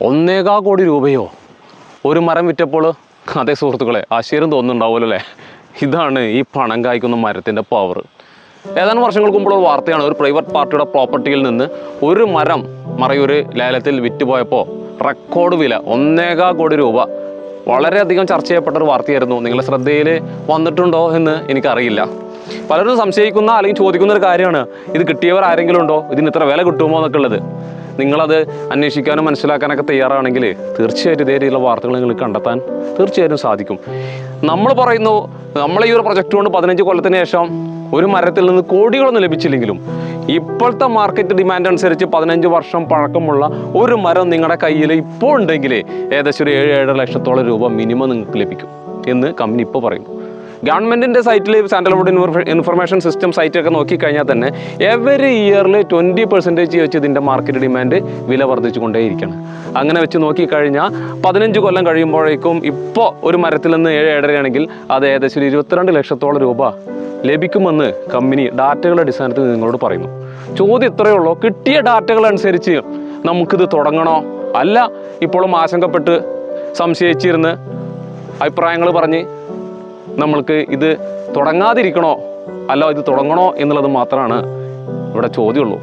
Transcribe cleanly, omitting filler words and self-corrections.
1.25 കോടി രൂപയോ ഒരു മരം വിറ്റപ്പോൾ? അതേ സുഹൃത്തുക്കളെ, ആശ്ചര്യം തോന്നുന്നുണ്ടാവുമല്ലോ അല്ലേ? ഇതാണ് ഈ പണം കായ്ക്കുന്ന മരത്തിൻ്റെ പവർ. ഏതാനും വർഷങ്ങൾക്ക് മുമ്പുള്ള വാർത്തയാണ്. ഒരു പ്രൈവറ്റ് പാർട്ടിയുടെ പ്രോപ്പർട്ടിയിൽ നിന്ന് ഒരു മരം മറയൂര് ലേലത്തിൽ വിറ്റുപോയപ്പോൾ റെക്കോർഡ് വില 1.25 കോടി രൂപ. വളരെയധികം ചർച്ച ചെയ്യപ്പെട്ട ഒരു വാർത്തയായിരുന്നു. നിങ്ങളുടെ ശ്രദ്ധയിൽ വന്നിട്ടുണ്ടോ എന്ന് എനിക്കറിയില്ല. പലരും സംശയിക്കുന്ന അല്ലെങ്കിൽ ചോദിക്കുന്ന ഒരു കാര്യമാണ്, ഇത് കിട്ടിയവർ ആരെങ്കിലും ഉണ്ടോ, ഇതിന് ഇത്ര വില കിട്ടുമോ എന്നൊക്കെ ഉള്ളത്. നിങ്ങളത് അന്വേഷിക്കാനും മനസ്സിലാക്കാനൊക്കെ തയ്യാറാണെങ്കിൽ തീർച്ചയായിട്ടും ഇതേ രീതിയിലുള്ള വാർത്തകൾ നിങ്ങൾക്ക് കണ്ടെത്താൻ തീർച്ചയായിട്ടും സാധിക്കും. നമ്മൾ പറയുന്നു, നമ്മൾ ഈ ഒരു പ്രൊജക്റ്റ് കൊണ്ട് 15 കൊല്ലത്തിന് ശേഷം ഒരു മരത്തിൽ നിന്ന് കോടികളൊന്നും ലഭിച്ചില്ലെങ്കിലും ഇപ്പോഴത്തെ മാർക്കറ്റ് ഡിമാൻഡ് അനുസരിച്ച് 15 വർഷം പഴക്കമുള്ള ഒരു മരം നിങ്ങളുടെ കയ്യിൽ ഇപ്പോൾ ഉണ്ടെങ്കിൽ ഏകദേശം ഒരു 7-7.5 ലക്ഷത്തോളം രൂപ മിനിമം നിങ്ങൾക്ക് ലഭിക്കും എന്ന് കമ്പനി ഇപ്പോൾ പറയുന്നു. ഗവൺമെൻറ്റിൻ്റെ സൈറ്റിൽ സാൻഡൽവുഡ് ഇൻഫർമേഷൻ സിസ്റ്റം സൈറ്റൊക്കെ നോക്കിക്കഴിഞ്ഞാൽ തന്നെ എവറി ഇയറിൽ 20% വെച്ച് ഇതിൻ്റെ മാർക്കറ്റ് ഡിമാൻഡ് വില വർദ്ധിച്ചു കൊണ്ടേയിരിക്കുകയാണ്. അങ്ങനെ വെച്ച് നോക്കിക്കഴിഞ്ഞാൽ 15 കൊല്ലം കഴിയുമ്പോഴേക്കും ഇപ്പോൾ ഒരു മരത്തിൽ നിന്ന് 7-7.5 ആണെങ്കിൽ അത് ഏകദേശം 22 ലക്ഷത്തോളം രൂപ ലഭിക്കുമെന്ന് കമ്പനി ഡാറ്റകളുടെ അടിസ്ഥാനത്തിൽ നിങ്ങളോട് പറയുന്നു. ചോദ്യം ഇത്രയേ ഉള്ളൂ, കിട്ടിയ ഡാറ്റകൾ അനുസരിച്ച് നമുക്കിത് തുടങ്ങണോ, അല്ല ഇപ്പോഴും ആശങ്കപ്പെട്ട് സംശയിച്ചിരുന്ന് അഭിപ്രായങ്ങൾ പറഞ്ഞ് നമ്മൾക്ക് ഇത് തുടങ്ങാതിരിക്കണോ, അല്ല ഇത് തുടങ്ങണോ എന്നുള്ളത് മാത്രമാണ് ഇവിടെ ചോദ്യമുള്ളൂ.